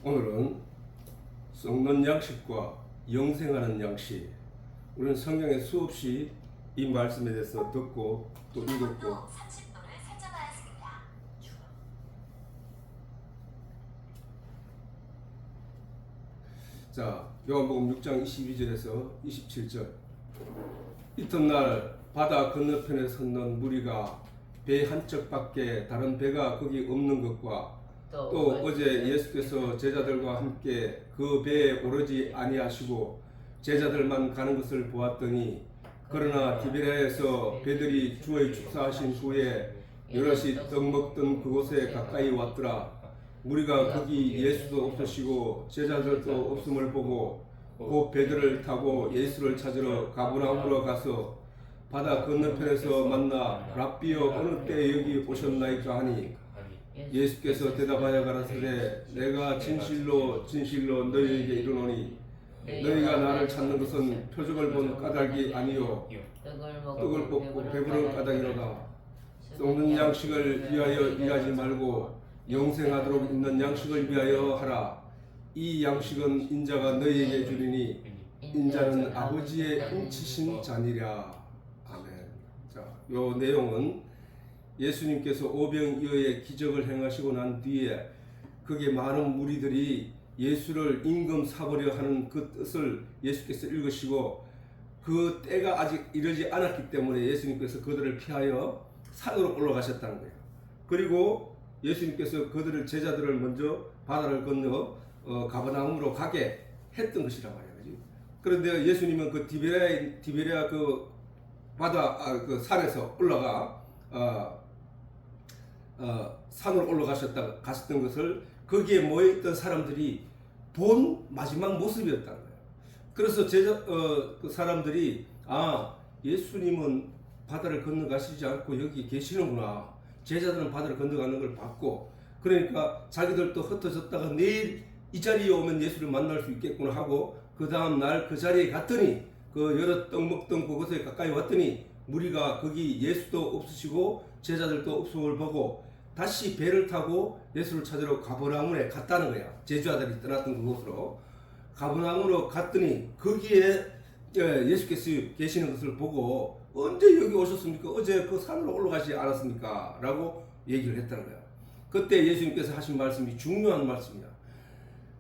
오늘은 썩는 양식과 영생하는 양식. 우리는 성경에 수없이 이 말씀에 대해서 듣고 또 읽었고, 자, 요한복음 6장 22절에서 27절. 이튿날 바다 건너편에 섰는 무리가 배 한 척밖에 다른 배가 거기 없는 것과 또 어제 예수께서 제자들과 함께 그 배에 오르지 아니하시고 제자들만 가는 것을 보았더니, 그러나 디베랴에서 배들이 주의 축사하신 후에 여럿이 떡 먹던 그곳에 가까이 왔더라. 무리가 거기 예수도 없으시고 제자들도 없음을 보고 곧 배들을 타고 예수를 찾으러 가버나움으로 가서 바다 건너편에서 만나 랍비여 어느 때에 여기 오셨나이까 하니, 예수께서 대답하여 가라사대 내가 진실로 진실로 너희에게 이르노니 너희가 나를 찾는 것은 표적을 본 까닭이 아니요 떡을 뽑고 배부른 까닭이로다. 썩는 양식을 위하여 일하지 말고 영생하도록 있는 양식을 위하여 하라. 이 양식은 인자가 너희에게 주리니 인자는 아버지의 훔치신 자니라. 아멘. 자, 요 내용은 예수님께서 오병이어의 기적을 행하시고 난 뒤에 그게 많은 무리들이 예수를 임금 사버려 하는 그 뜻을 예수께서 읽으시고, 그 때가 아직 이르지 않았기 때문에 예수님께서 그들을 피하여 산으로 올라가셨다는 거예요. 그리고 예수님께서 그들을 제자들을 먼저 바다를 건너 가버나움으로 가게 했던 것이란 말이에요. 그런데 예수님은 그 디베랴 그 바다 그 산에서 올라가 산으로 갔었던 것을 거기에 모여있던 사람들이 본 마지막 모습이었다는 거예요. 그래서 그 사람들이 예수님은 바다를 건너가시지 않고 여기 계시는구나. 제자들은 바다를 건너가는 걸 봤고, 그러니까 자기들도 흩어졌다가 내일 이 자리에 오면 예수를 만날 수 있겠구나 하고, 그 다음 날 그 자리에 갔더니 그 여러 떡 먹던 그곳에 가까이 왔더니 무리가 거기 예수도 없으시고 제자들도 없음을 보고 다시 배를 타고 예수를 찾으러 가버나움에 갔다는 거야. 제자들이 떠났던 그곳으로 가버나움으로 갔더니 거기에 예수께서 계시는 것을 보고, 언제 여기 오셨습니까? 어제 그 산으로 올라가지 않았습니까? 라고 얘기를 했다는 거야. 그때 예수님께서 하신 말씀이 중요한 말씀이야.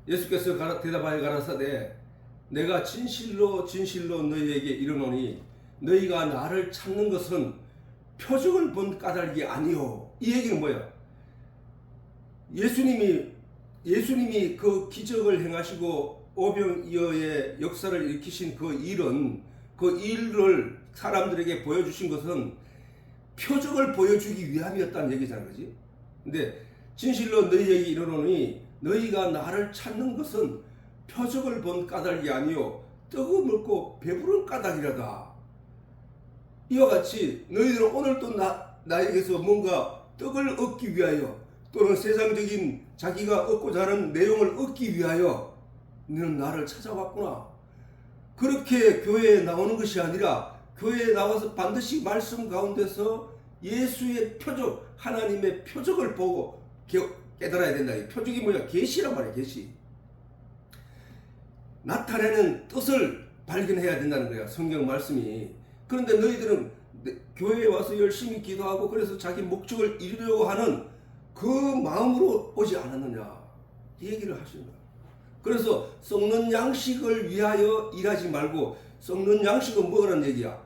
예수께서 대답하여 가라사대 내가 진실로 진실로 너희에게 이르노니 너희가 나를 찾는 것은 표적을 본 까닭이 아니요. 이 얘기는 뭐야? 예수님이 그 기적을 행하시고 오병이어의 역사를 일으키신 그 일을 사람들에게 보여주신 것은 표적을 보여주기 위함이었다는 얘기잖아, 그지? 근데 진실로 너희에게 이르노니 너희가 나를 찾는 것은 표적을 본 까닭이 아니요 떡을 먹고 배부른 까닭이라다. 이와 같이 너희들은 오늘도 나에게서 뭔가 떡을 얻기 위하여 또는 세상적인 자기가 얻고자 하는 내용을 얻기 위하여 너는 나를 찾아왔구나. 그렇게 교회에 나오는 것이 아니라 교회에 나와서 반드시 말씀 가운데서 예수의 표적, 하나님의 표적을 보고 깨달아야 된다. 이 표적이 뭐야? 계시란 말이야. 계시. 나타내는 뜻을 발견해야 된다는 거야. 성경 말씀이. 그런데 너희들은 교회에 와서 열심히 기도하고 그래서 자기 목적을 이루려고 하는 그 마음으로 오지 않았느냐, 이 얘기를 하시는 거야. 그래서 썩는 양식을 위하여 일하지 말고, 썩는 양식은 뭐라는 얘기야?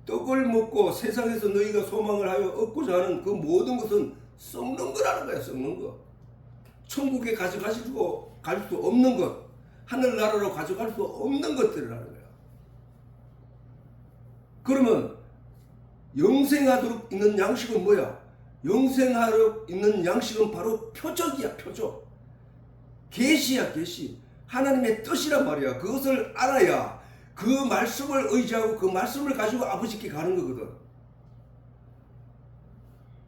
떡을 먹고 세상에서 너희가 소망을 하여 얻고자 하는 그 모든 것은 썩는 거라는 거야. 썩는 거. 천국에 가져갈 수 없는 것, 하늘나라로 가져갈 수 없는 것들이라는 거야. 그러면 영생하도록 있는 양식은 뭐야? 영생하도록 있는 양식은 바로 표적이야. 표적. 계시야. 계시. 하나님의 뜻이란 말이야. 그것을 알아야 그 말씀을 의지하고 그 말씀을 가지고 아버지께 가는 거거든.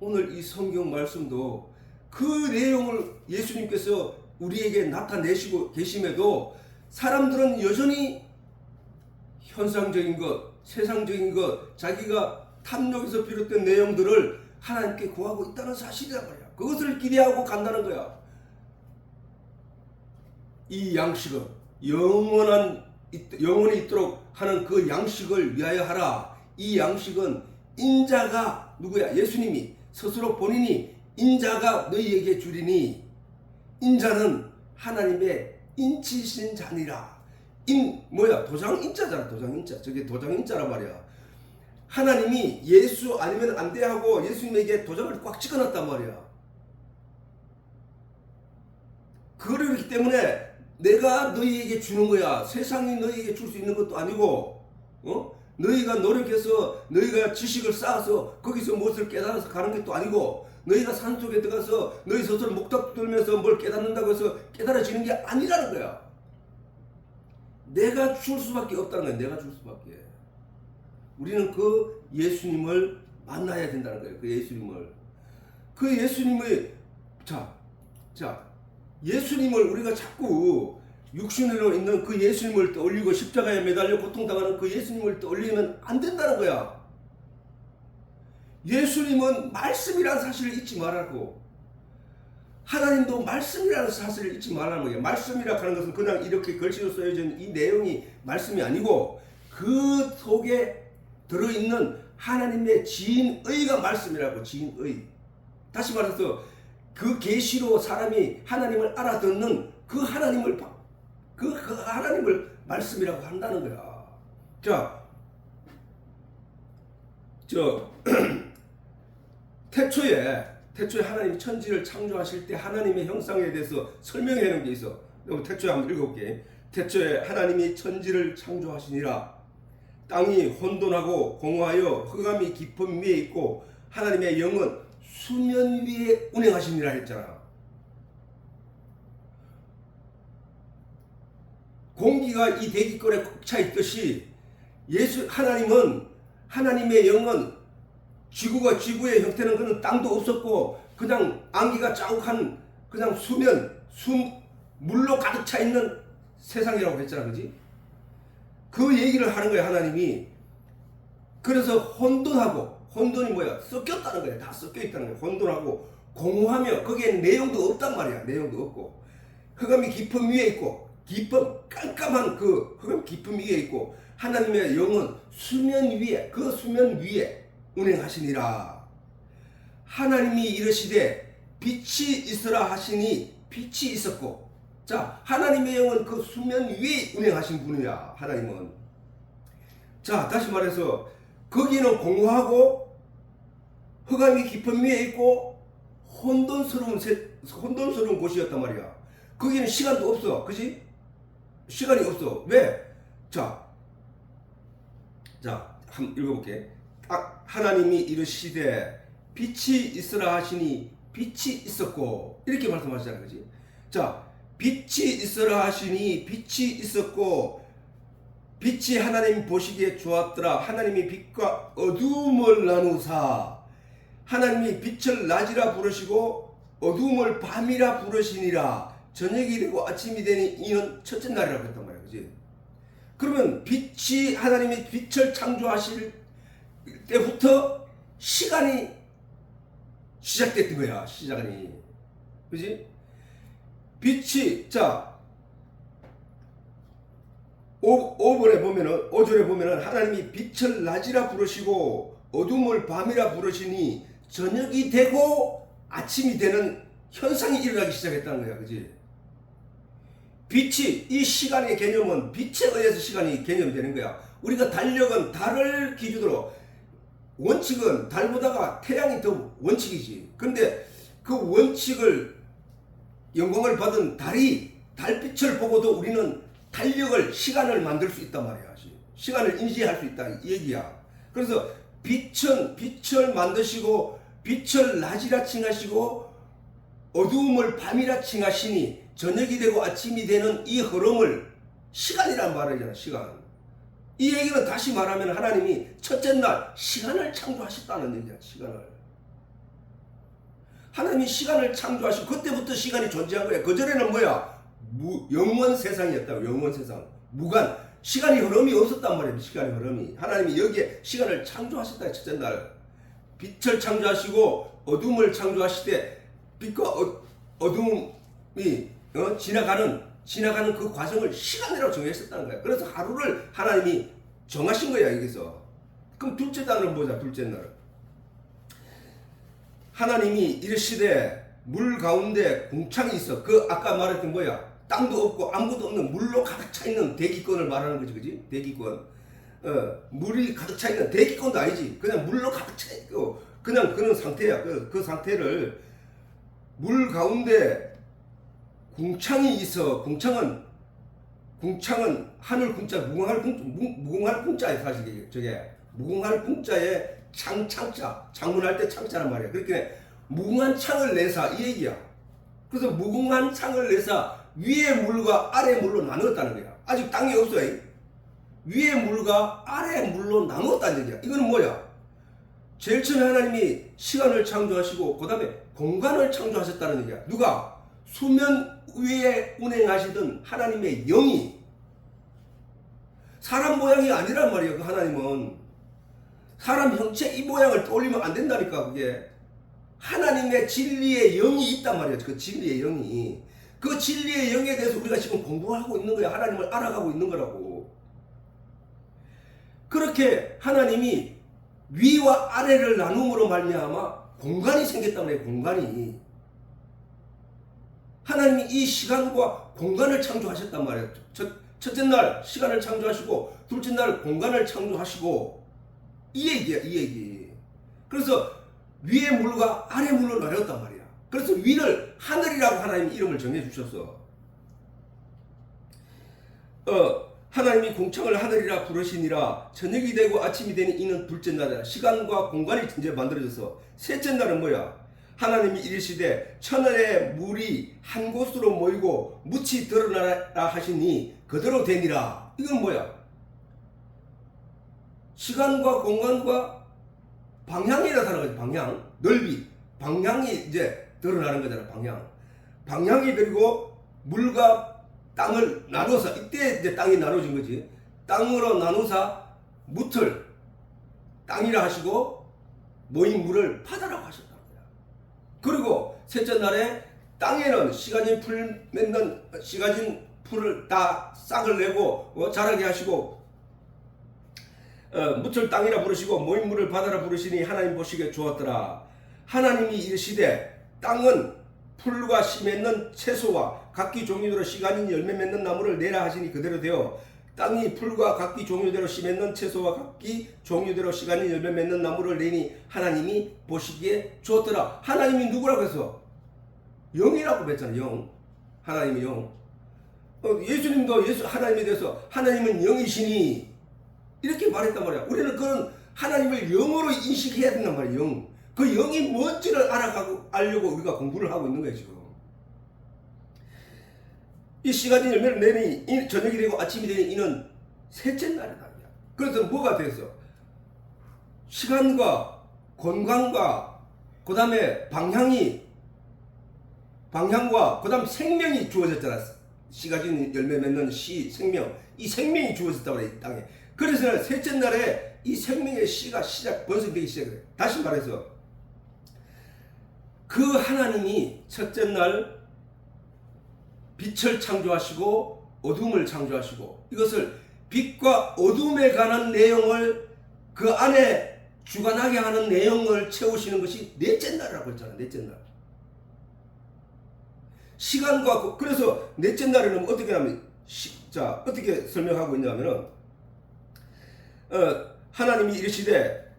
오늘 이 성경 말씀도 그 내용을 예수님께서 우리에게 나타내시고 계심에도 사람들은 여전히 현상적인 것, 세상적인 것, 자기가 탐욕에서 비롯된 내용들을 하나님께 구하고 있다는 사실이란 말이야. 그것을 기대하고 간다는 거야. 이 양식은 영원히 있도록 하는 그 양식을 위하여 하라. 이 양식은 인자가 누구야? 예수님이 스스로 본인이 인자가 너희에게 주리니 인자는 하나님의 인치신 자니라. 도장 인자잖아. 도장 인자. 저게 도장 인자란 말이야. 하나님이 예수 아니면 안 돼 하고 예수님에게 도장을 꽉 찍어놨단 말이야. 그렇기 때문에 내가 너희에게 주는 거야. 세상이 너희에게 줄 수 있는 것도 아니고, 너희가 노력해서 너희가 지식을 쌓아서 거기서 무엇을 깨달아서 가는 것도 아니고, 너희가 산속에 들어가서 너희 스스로 목탁 들면서 뭘 깨닫는다고 해서 깨달아지는 게 아니라는 거야. 내가 줄 수밖에 없다는 거야. 내가 줄 수밖에. 우리는 그 예수님을 만나야 된다는 거예요. 그 예수님을. 그 예수님의 예수님을 우리가 자꾸 육신으로 있는 그 예수님을 떠올리고 십자가에 매달려 고통당하는 그 예수님을 떠올리면 안 된다는 거야. 예수님은 말씀이라는 사실을 잊지 말라고. 하나님도 말씀이라는 사실을 잊지 말라는 거예요. 말씀이라 하는 것은 그냥 이렇게 글씨로 써여진 이 내용이 말씀이 아니고 그 속에 들어있는 하나님의 지인의가 말씀이라고. 지인의. 다시 말해서 그 계시로 사람이 하나님을 알아듣는 그 하나님을 말씀이라고 한다는 거야. 태초에 하나님이 천지를 창조하실 때 하나님의 형상에 대해서 설명해 놓은 게 있어. 태초에 한번 읽어볼게. 태초에 하나님이 천지를 창조하시니라. 땅이 혼돈하고 공허하여 흑암이 깊은 위에 있고 하나님의 영은 수면 위에 운행하시니라 했잖아. 공기가 이 대기권에 꽉 차 있듯이 하나님의 영은 지구의 형태는 그런 땅도 없었고 그냥 안개가 자욱한 그냥 물로 가득 차 있는 세상이라고 했잖아. 그지? 그 얘기를 하는 거야, 하나님이. 그래서 혼돈이 뭐야? 섞였다는 거야. 다 섞여 있다는 거야. 혼돈하고 공허하며 거기에 내용도 없단 말이야. 내용도 없고 흑암이 깊은 위에 있고 깜깜한 그 흑암 깊은 위에 있고 하나님의 영은 수면 위에 운행하시니라. 하나님이 이르시되 빛이 있으라 하시니 빛이 있었고. 하나님의 영은 그 수면 위에 운행하신 분이야. 하나님은. 다시 말해서 거기는 공허하고 흑암이 깊은 위에 있고 혼돈스러운 곳이었단 말이야. 거기는 시간도 없어. 그지? 시간이 없어. 왜? 한번 읽어볼게. 하나님이 이르시되 빛이 있으라 하시니 빛이 있었고. 이렇게 말씀하시잖아. 그지? 빛이 있으라 하시니 빛이 있었고 빛이 하나님 보시기에 좋았더라. 하나님이 빛과 어두움을 나누사 하나님이 빛을 낮이라 부르시고 어두움을 밤이라 부르시니라. 저녁이 되고 아침이 되니 이는 첫째 날이라고 했단 말이야. 그지? 그러면 하나님이 빛을 창조하실 때부터 시간이 시작됐던 거야. 시작이. 그지? 빛이 5절에 보면은 하나님이 빛을 낮이라 부르시고 어둠을 밤이라 부르시니 저녁이 되고 아침이 되는 현상이 일어나기 시작했다는 거야. 그지? 빛이, 이 시간의 개념은 빛에 의해서 시간이 개념되는 거야. 우리가 달력은 달을 기준으로, 원칙은 달보다가 태양이 더 원칙이지. 근데 그 원칙을 영광을 받은 달빛을 보고도 우리는 시간을 만들 수 있단 말이야. 시간을 인지할 수 있다 이 얘기야. 그래서 빛을 만드시고 빛을 낮이라 칭하시고 어두움을 밤이라 칭하시니 저녁이 되고 아침이 되는 이 흐름을 시간이란 말이잖아. 시간. 이 얘기는 다시 말하면 하나님이 첫째 날 시간을 창조하셨다는 얘기야. 하나님이 시간을 창조하시고 그때부터 시간이 존재한 거야. 그전에는 뭐야? 영원 세상이었다고. 영원 세상. 무관. 시간이 흐름이 없었단 말이야. 시간의 흐름이. 하나님이 여기에 시간을 창조하셨다. 첫째 날. 빛을 창조하시고 어둠을 창조하시되 빛과 어둠이 지나가는 지나가는 그 과정을 시간이라고 정했었다는 거야. 그래서 하루를 하나님이 정하신 거야 여기서. 그럼 둘째 날은 뭐냐? 둘째 날은 하나님이 이르시되 물 가운데 궁창이 있어. 그 아까 말했던 뭐야? 땅도 없고 아무것도 없는 물로 가득 차 있는 대기권을 말하는 거지, 그지? 대기권. 물이 가득 차 있는 대기권도 아니지. 그냥 물로 가득 차 있고 그냥 그런 상태야. 그 상태를 물 가운데 궁창이 있어. 궁창은 하늘 궁자, 무궁할 궁자에 사실 저게 무궁할 궁자에 창자, 창문할 때 창자란 말이야. 그렇게 무궁한 창을 내사 이 얘기야. 그래서 무궁한 창을 내사 위의 물과 아래 물로 나누었다는 거야. 아직 땅이 없어요. 위의 물과 아래 물로 나누었다는 얘기야. 이거는 뭐야? 제일 처음에 하나님이 시간을 창조하시고 그 다음에 공간을 창조하셨다는 얘기야. 누가? 수면 위에 운행하시던 하나님의 영이 사람 모양이 아니란 말이에요. 그 하나님은 사람 형체 이 모양을 떠올리면 안 된다니까. 그게 하나님의 진리의 영이 있단 말이에요. 그 진리의 영이. 그 진리의 영에 대해서 우리가 지금 공부하고 있는 거야. 하나님을 알아가고 있는 거라고. 그렇게 하나님이 위와 아래를 나눔으로 말미암아 공간이 생겼단 말이에요. 공간이. 하나님이 이 시간과 공간을 창조하셨단 말이에요. 첫째 날 시간을 창조하시고 둘째 날 공간을 창조하시고 이 얘기야, 이 얘기. 그래서 위의 물과 아래 물로 나눴단 말이야. 그래서 위를 하늘이라고 하나님이 이름을 정해주셨어. 하나님이 공창을 하늘이라 부르시니라. 저녁이 되고 아침이 되니 이는 둘째 날이라. 시간과 공간이 이제 만들어져서 셋째 날은 뭐야? 하나님이 이르시되 천하의 물이 한 곳으로 모이고 묻이 드러나라 하시니 그대로 되니라. 이건 뭐야? 시간과 공간과 방향이라 하는 거지. 방향, 넓이, 방향이 이제 드러나는 거잖아. 방향이 그리고 물과 땅을 나눠서 이때 이제 땅이 나눠진 거지. 땅으로 나누사 묻을 땅이라 하시고 모인 물을 바다라고 하셨다. 그리고 셋째 날에 땅에는 씨가진 풀을 다 싹을 내고 자라게 하시고 묻을 땅이라 부르시고 모인 물을 바다라 부르시니 하나님 보시기에 좋았더라. 하나님이 이르시되 땅은 풀과 씨 맺는 채소와 각기 종류대로 씨 가진 열매 맺는 나무를 내라 하시니 그대로 되어 땅이 풀과 각기 종류대로 씨 맺는 채소와 각기 종류대로 씨 가진 열매 맺는 나무를 내니 하나님이 보시기에 좋았더라. 하나님이 누구라고 해서? 영이라고 했잖아. 영. 하나님이 영. 예수님도 하나님에 대해서 하나님은 영이시니 이렇게 말했단 말이야. 우리는 그런 하나님을 영으로 인식해야 된단 말이야. 영. 그 영이 뭔지를 알려고 우리가 공부를 하고 있는 거예요 지금. 이 씨가진 열매를 내니 저녁이 되고 아침이 되니 이는 셋째 날이다. 그래서 뭐가 됐어? 시간과 건강과 그 다음에 방향과 그 다음 생명이 주어졌잖아. 씨가진 열매 맺는 생명. 이 생명이 주어졌다고 그래 이 땅에. 그래서 셋째 날에 이 생명의 씨가 번성되기 시작해. 다시 말해서 그 하나님이 첫째 날 빛을 창조하시고 어둠을 창조하시고 이것을 빛과 어둠에 관한 내용을 그 안에 주관하게 하는 내용을 채우시는 것이 넷째 날이라고 했잖아. 넷째 날. 시간과 그래서 넷째 날에는 어떻게 하면 어떻게 설명하고 있냐면은 하나님이 이르시되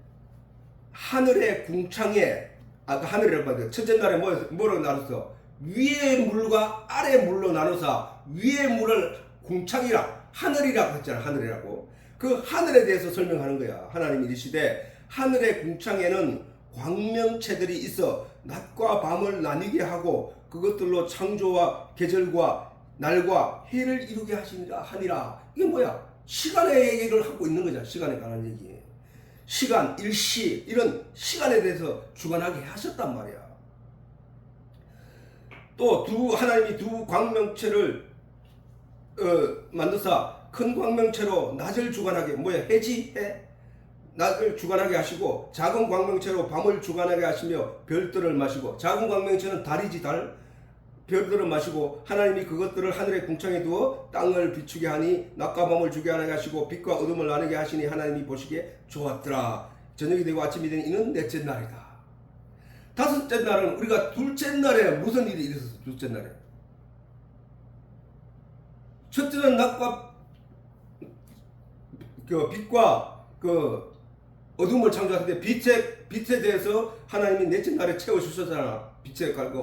하늘의 궁창에 아까 하늘이라고 봤는데 첫째 날에 뭐라고 나눴어? 위의 물과 아래 물로 나눠서 위의 물을 궁창이라 하늘이라고 했잖아. 하늘이라고. 그 하늘에 대해서 설명하는 거야. 하나님이 이르시되 하늘의 궁창에는 광명체들이 있어 낮과 밤을 나뉘게 하고 그것들로 창조와 계절과 날과 해를 이루게 하니라. 이게 뭐야? 시간의 얘기를 하고 있는 거잖아. 시간에 관한 얘기. 시간, 일시 이런 시간에 대해서 주관하게 하셨단 말이야. 또 하나님이 두 광명체를 만드사 큰 광명체로 낮을 주관하게 해 낮을 주관하게 하시고 작은 광명체로 밤을 주관하게 하시며 별들을 마시고 작은 광명체는 달이지 달 별들을 마시고 하나님이 그것들을 하늘의 궁창에 두어 땅을 비추게 하니 낮과 밤을 주게 하시고 빛과 어둠을 나누게 하시니 하나님이 보시기에 좋았더라. 저녁이 되고 아침이 되니 이는 넷째 날이다. 다섯째 날은 우리가 둘째 날에 무슨 일이 있었어? 둘째 날에 첫째는 낮과 그 빛과 그 어둠을 창조하는데 빛에 대해서 하나님이 넷째 날에 채워주셨잖아. 빛에 그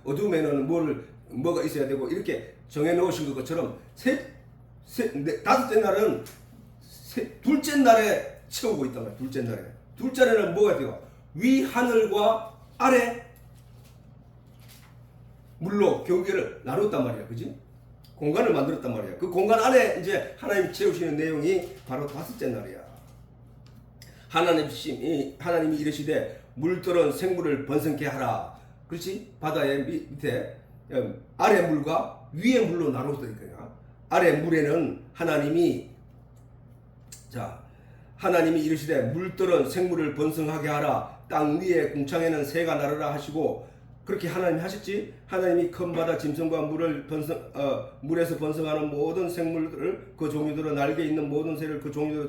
어둠에는 뭐가 있어야 되고 이렇게 정해 놓으신 것처럼 다섯째 날은 둘째 날에 채우고 있단 말이야. 둘째 날에. 둘째 날에는 뭐가 돼요? 위 하늘과 아래 물로 경계를 나눴단 말이야. 그지? 공간을 만들었단 말이야. 그 공간 안에 이제 하나님이 채우시는 내용이 바로 다섯째 날이야. 하나님이 이르시되 물들은 생물을 번성케 하라. 그렇지? 바다의 밑에 아래 물과 위의 물로 나눴으니까 아래 물에는 하나님이 이르시되 물들은 생물을 번성하게 하라. 땅 위에 궁창에는 새가 나르라 하시고 그렇게 하나님이 하셨지. 하나님이 큰 바다 짐승과 물에서 번성하는 모든 생물들을 그 종류대로 날개 있는 모든 새를 그 종류대로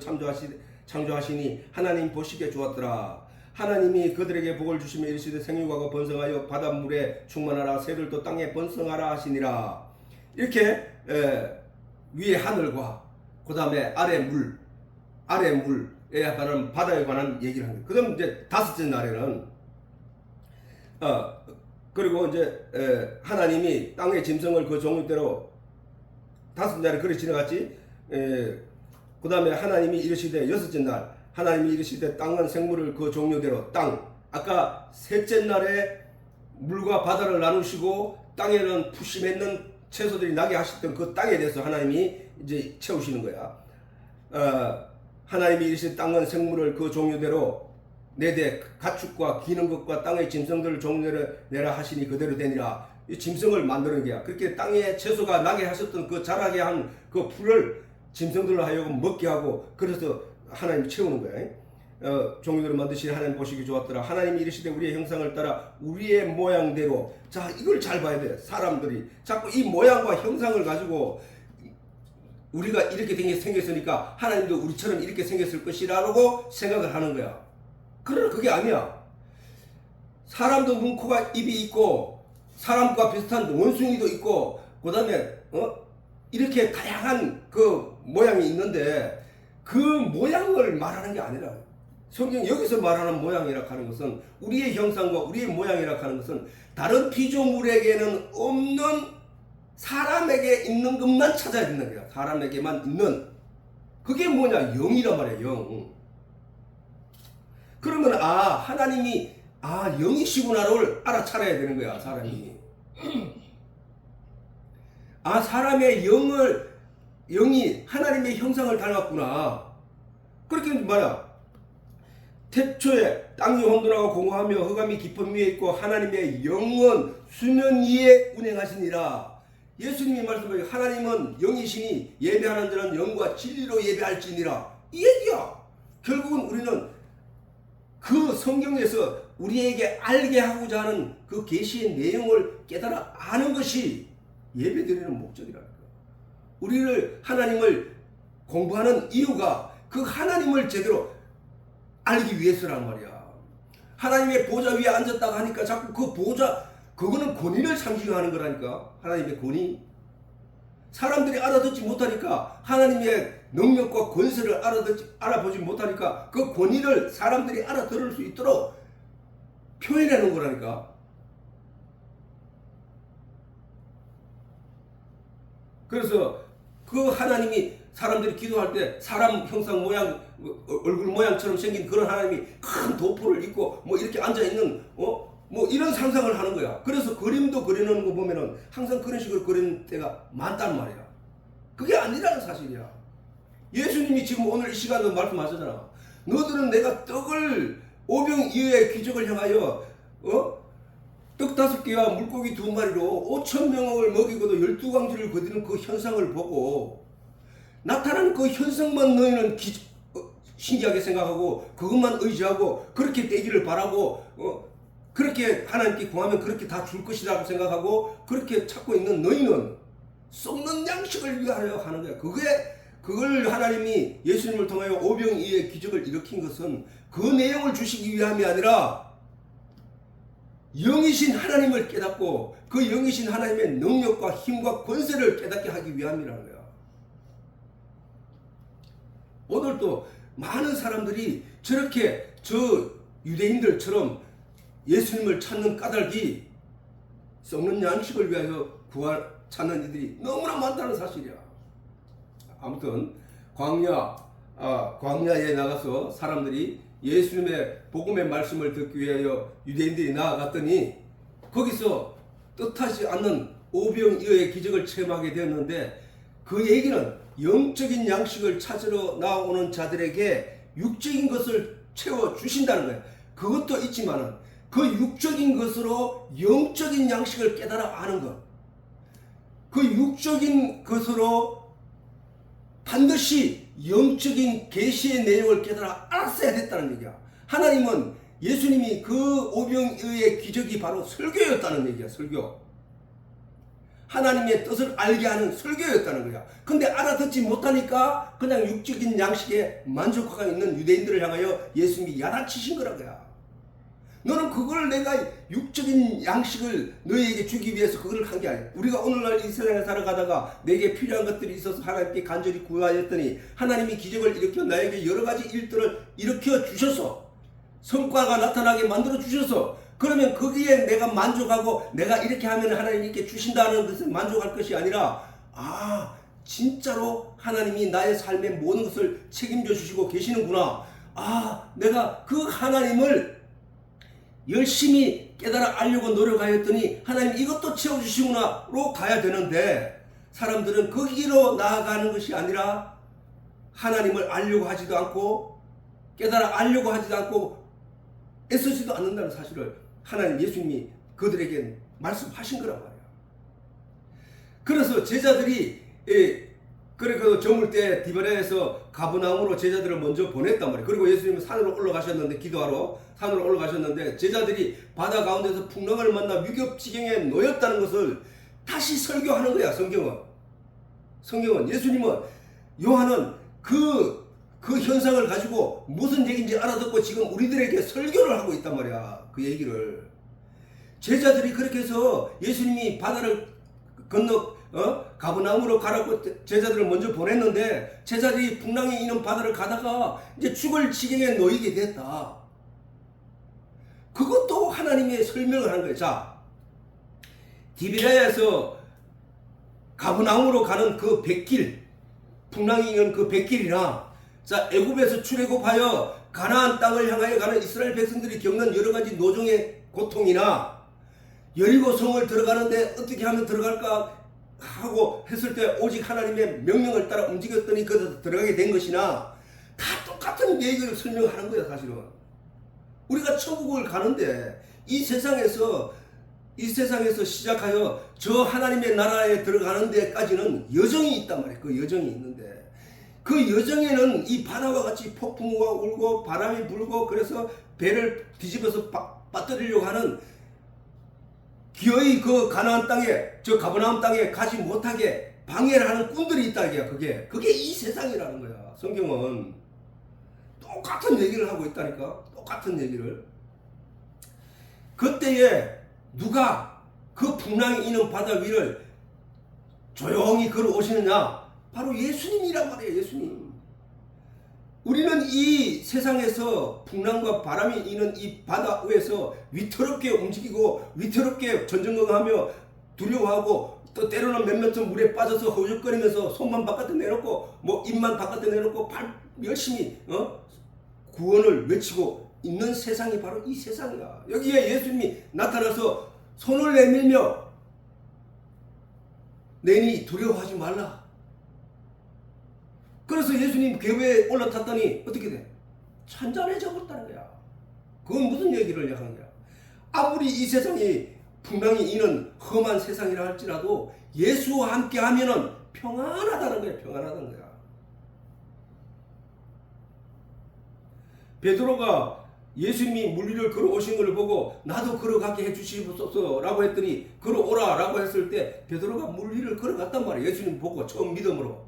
창조하시니 하나님 보시기에 좋았더라. 하나님이 그들에게 복을 주시며 이르시되 생육하고 번성하여 바닷물에 충만하라. 새들도 땅에 번성하라 하시니라. 이렇게 위에 하늘과 그 다음에 아래 물에 관한 바다에 관한 얘기를 하는 거예요. 그 다음 이제 다섯째 날에는 그리고 이제 하나님이 땅의 짐승을 그 종류대로 다섯 날에 그리 지나갔지. 그 다음에 하나님이 이르시되 여섯째 날 하나님이 이르시되 땅은 생물을 그 종류대로 아까 셋째 날에 물과 바다를 나누시고 땅에는 푸시 맺는 채소들이 나게 하셨던 그 땅에 대해서 하나님이 이제 채우시는 거야. 하나님이 이르시되 땅은 생물을 그 종류대로 내대 가축과 기는 것과 땅의 짐승들을 종류대로 내라 하시니 그대로 되니라. 이 짐승을 만드는 게야. 그렇게 땅에 채소가 나게 하셨던 그 자라게 한 그 풀을 짐승들로 하여금 먹게 하고 그래서 하나님이 채우는 거야. 종류대로 만드시니 하나님 보시기 좋았더라. 하나님이 이르시되 우리의 형상을 따라 우리의 모양대로. 자, 이걸 잘 봐야 돼. 사람들이 자꾸 이 모양과 형상을 가지고 우리가 이렇게 생겼으니까 하나님도 우리처럼 이렇게 생겼을 것이라고 생각을 하는 거야. 그러나 그게 아니야. 사람도 눈, 코가, 입이 있고 사람과 비슷한 원숭이도 있고 그 다음에 이렇게 다양한 그 모양이 있는데 그 모양을 말하는 게 아니라 성경 여기서 말하는 모양이라 하는 것은 우리의 형상과 우리의 모양이라 하는 것은 다른 피조물에게는 없는 사람에게 있는 것만 찾아야 된다는 거야. 사람에게만 있는 그게 뭐냐? 영이란 말이야. 영. 그러면 하나님이 영이시구나를 알아차려야 되는 거야. 사람이. 사람의 영이 하나님의 형상을 닮았구나. 그렇게 말이야. 태초에 땅이 혼돈하고 공허하며 흑암이 깊은 위에 있고 하나님의 영은 수면 위에 운행하시니라. 예수님이 말씀하신 하나님은 영이시니 예배하는 자는 영과 진리로 예배할지니라. 이 얘기야. 결국은 우리는 그 성경에서 우리에게 알게 하고자 하는 그 계시의 내용을 깨달아 아는 것이 예배드리는 목적이라는 거야. 우리를 하나님을 공부하는 이유가 그 하나님을 제대로 알기 위해서란 말이야. 하나님의 보좌 위에 앉았다고 하니까 자꾸 그 보좌 그거는 권위를 상징하는 거라니까. 하나님의 권위. 사람들이 알아듣지 못하니까 하나님의 능력과 권세를 알아보지 못하니까 그 권위를 사람들이 알아들을 수 있도록 표현하는 거라니까. 그래서 그 하나님이 사람들이 기도할 때 사람 형상 모양 얼굴 모양처럼 생긴 그런 하나님이 큰 도포를 입고 뭐 이렇게 앉아있는 뭐 이런 상상을 하는 거야. 그래서 그림도 그리는 거 보면은 항상 그런 식으로 그리는 때가 많단 말이야. 그게 아니라는 사실이야. 예수님이 지금 오늘 이 시간도 말씀하셨잖아. 너들은 내가 떡을 오병이어의 기적을 향하여 떡 5개와 물고기 2마리로 5,000명을 먹이고도 12광지를 거두는 그 현상을 보고 나타나는 그 현상만 너희는 신기하게 생각하고 그것만 의지하고 그렇게 되기를 바라고 그렇게 하나님께 구하면 그렇게 다 줄 것이라고 생각하고 그렇게 찾고 있는 너희는 썩는 양식을 위하여 하는 거야. 그걸 하나님이 예수님을 통하여 오병이어의 기적을 일으킨 것은 그 내용을 주시기 위함이 아니라 영이신 하나님을 깨닫고 그 영이신 하나님의 능력과 힘과 권세를 깨닫게 하기 위함이라는 거야. 오늘도 많은 사람들이 저렇게 저 유대인들처럼 예수님을 찾는 까닭이 썩는 양식을 위하여 찾는 이들이 너무나 많다는 사실이야. 아무튼 광야에 나가서 사람들이 예수님의 복음의 말씀을 듣기 위하여 유대인들이 나아갔더니 거기서 뜻하지 않는 오병이어의 기적을 체험하게 되었는데 그 얘기는 영적인 양식을 찾으러 나오는 자들에게 육적인 것을 채워주신다는 거예요. 그것도 있지만은 그 육적인 것으로 영적인 양식을 깨달아 아는 것, 그 육적인 것으로 반드시 영적인 계시의 내용을 깨달아 알았어야 됐다는 얘기야. 하나님은 예수님이 그 오병이어의 기적이 바로 설교였다는 얘기야. 설교. 하나님의 뜻을 알게 하는 설교였다는 거야. 근데 알아듣지 못하니까 그냥 육적인 양식에 만족하고 있는 유대인들을 향하여 예수님이 야단치신 거라고야. 너는 그걸 내가 육적인 양식을 너희에게 주기 위해서 그걸 한 게 아니야. 우리가 오늘날 이 세상에 살아가다가 내게 필요한 것들이 있어서 하나님께 간절히 구하였더니 하나님이 기적을 일으켜 나에게 여러 가지 일들을 일으켜 주셔서 성과가 나타나게 만들어 주셔서 그러면 거기에 내가 만족하고 내가 이렇게 하면 하나님이 이렇게 주신다는 것을 만족할 것이 아니라 진짜로 하나님이 나의 삶의 모든 것을 책임져 주시고 계시는구나. 내가 그 하나님을 열심히 깨달아 알려고 노력하였더니 하나님 이것도 채워주시구나로 가야 되는데 사람들은 거기로 나아가는 것이 아니라 하나님을 알려고 하지도 않고 깨달아 알려고 하지도 않고 애쓰지도 않는다는 사실을 하나님 예수님이 그들에게 말씀하신 거란 말이야. 그래서 제자들이 그 저물 때 디베랴에서 가버나움으로 제자들을 먼저 보냈단 말이에요. 그리고 예수님은 산으로 올라가셨는데 기도하러 산으로 올라가셨는데 제자들이 바다 가운데서 풍랑을 만나 위급지경에 놓였다는 것을 다시 설교하는 거야. 성경은 예수님은 요한은 그 현상을 가지고 무슨 얘기인지 알아듣고 지금 우리들에게 설교를 하고 있단 말이야. 그 얘기를 제자들이 그렇게 해서 예수님이 바다를 건너 가버나움으로 가라고 제자들을 먼저 보냈는데 제자들이 풍랑이 있는 바다를 가다가 이제 죽을 지경에 놓이게 됐다. 그것도 하나님의 설명을 한 거예요. 자, 디베랴에서 가버나움으로 가는 그 백길, 풍랑이 있는 그 백길이나 자, 애굽에서 출애굽하여 가나안 땅을 향하여 가는 이스라엘 백성들이 겪는 여러 가지 노정의 고통이나 여리고 성을 들어가는데 어떻게 하면 들어갈까 하고 했을 때 오직 하나님의 명령을 따라 움직였더니 그것에 들어가게 된 것이나 다 똑같은 얘기를 설명하는 거야. 사실은 우리가 천국을 가는데 이 세상에서 시작하여 저 하나님의 나라에 들어가는 데까지는 여정이 있단 말이에요. 그 여정이 있는데 그 여정에는 이 바다와 같이 폭풍우가 울고 바람이 불고 그래서 배를 뒤집어서 빠뜨리려고 하는 기어이 그 가나안 땅에 저 가버나움 땅에 가지 못하게 방해를 하는 꾼들이 있다 이게야. 그게 이 세상이라는 거야. 성경은 똑같은 얘기를 하고 있다니까. 똑같은 얘기를. 그때에 누가 그 풍랑이 있는 바다 위를 조용히 걸어오시느냐? 바로 예수님이란 말이에요. 예수님. 우리는 이 세상에서 풍랑과 바람이 있는 이 바다 위에서 위태롭게 움직이고 위태롭게 전전긍긍하며 두려워하고 또 때로는 몇몇은 물에 빠져서 허우적거리면서 손만 바깥에 내놓고 뭐 입만 바깥에 내놓고 열심히 구원을 외치고 있는 세상이 바로 이 세상이야. 여기에 예수님이 나타나서 손을 내밀며 내니 두려워하지 말라. 그래서 예수님 궤도에 올라탔더니 어떻게 돼? 찬잔해져 버렸다는 거야. 그건 무슨 얘기를 하는 거야? 아무리 이 세상이 풍랑이 있는 험한 세상이라 할지라도 예수와 함께 하면은 평안하다는 거야. 평안하다는 거야. 베드로가 예수님이 물 위를 걸어오신 것을 보고 나도 걸어가게 해주시옵소서 라고 했더니 걸어오라 라고 했을 때 베드로가 물 위를 걸어갔단 말이에요. 예수님 보고 처음 믿음으로.